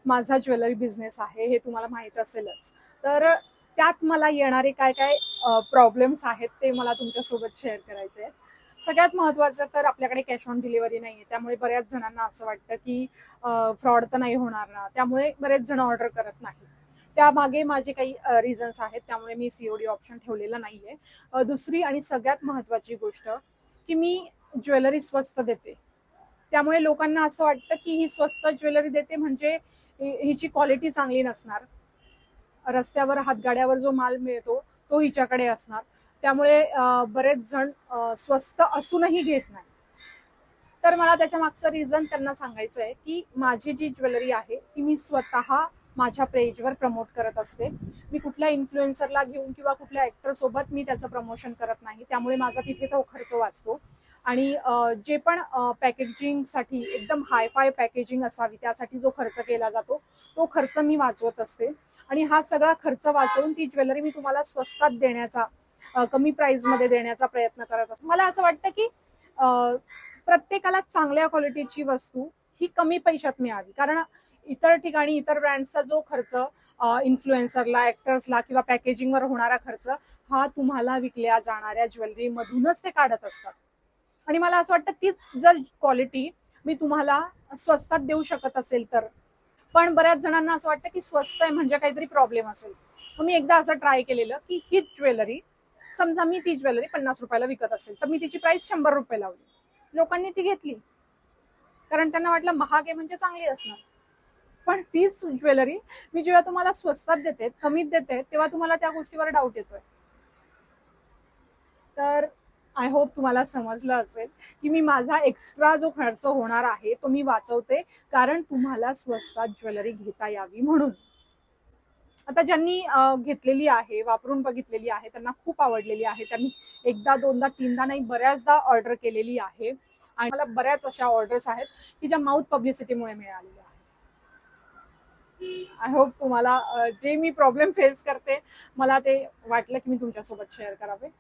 माझा jewellery business आहे हे तुम्हाला माहीत असेलच. तर त्यात मला येणारे काय काय प्रॉब्लेम्स आहेत ते मला तुमच्यासोबत शेअर करायचे आहेत. सगळ्यात महत्त्वाचं तर आपल्याकडे कॅश ऑन डिलिव्हरी नाही आहे, त्यामुळे बऱ्याच जणांना असं वाटतं की फ्रॉड तर नाही होणार ना, त्यामुळे बरेच जण ऑर्डर करत नाहीत. त्यामागे माझे काही रिझन्स आहेत, त्यामुळे मी COD ऑप्शन ठेवलेला नाहीये. दुसरी आणि सगळ्यात महत्त्वाची गोष्ट की मी ज्वेलरी स्वस्त देते, त्यामुळे लोकांना असं वाटतं की ही स्वस्त ज्वेलरी देते म्हणजे हिची क्वालिटी चांगली नसणार, रस्त्यावर हातगाड्यावर जो माल मिळतो तो हिच्याकडे असणार, त्यामुळे बरेच जण स्वस्त असूनही घेत नाही. तर मला त्याच्या मागचं रिझन त्यांना सांगायचं आहे की माझी जी ज्वेलरी आहे ती मी स्वतः माझ्या पेजवर प्रमोट करत असते. मी कुठल्या इन्फ्लुएन्सरला घेऊन किंवा कुठल्या ऍक्टर सोबत मी त्याचं प्रमोशन करत नाही, त्यामुळे माझा तिथे तो खर्च वाचतो. आणि जे पण पॅकेजिंगसाठी एकदम हायफाय पॅकेजिंग असावी त्यासाठी जो खर्च केला जातो तो खर्च मी वाचवत असते. आणि हा सगळा खर्च वाचवून ती ज्वेलरी मी तुम्हाला स्वस्तात देण्याचा, कमी प्राइसमध्ये देण्याचा प्रयत्न करत असते. मला असं वाटतं की प्रत्येकाला चांगल्या क्वालिटीची वस्तू ही कमी पैशात मिळावी, कारण इतर ठिकाणी इतर ब्रँड्सचा जो खर्च इन्फ्लुएन्सरला, ऍक्टर्सला किंवा पॅकेजिंगवर होणारा खर्च हा तुम्हाला विकल्या जाणाऱ्या ज्वेलरी मधूनच ते काढत असतात. आणि मला असं वाटतं तीच जर क्वालिटी मी तुम्हाला स्वस्तात देऊ शकत असेल तर. पण बऱ्याच जणांना असं वाटतं की स्वस्त आहे म्हणजे काहीतरी प्रॉब्लेम असेल. मग मी एकदा असं ट्राय केलेलं की हीच ज्वेलरी, समजा मी ती ज्वेलरी 50 रुपयाला विकत असेल तर मी तिची प्राइस 100 रुपये लावली. लोकांनी ती घेतली, कारण त्यांना वाटलं महाग आहे म्हणजे चांगली असणार. पण तीच ज्वेलरी मी जेव्हा तुम्हाला स्वस्तात देते, कमीत देते, तेव्हा तुम्हाला त्या गोष्टीवर डाऊट येतोय. तर आय होप तुम्हाला समजलं असेल की मी माझा एक्स्ट्रा जो खर्च होणार आहे तो मी वाचवते, कारण तुम्हाला स्वस्तात ज्वेलरी घेता यावी म्हणून. आता ज्यांनी घेतलेली आहे, वापरून बघितलेली आहे, त्यांना खूप आवडलेली आहे, त्यांनी एकदा दोनदा तीनदा नाही बऱ्याचदा ऑर्डर केलेली आहे. आणि मला बऱ्याच अशा ऑर्डर्स आहेत की ज्या माउथ पब्लिसिटीमुळे मिळालेल्या आहेत. आय होप तुम्हाला जे मी प्रॉब्लेम फेस करते मला ते वाटलं की मी तुमच्यासोबत शेअर करावे.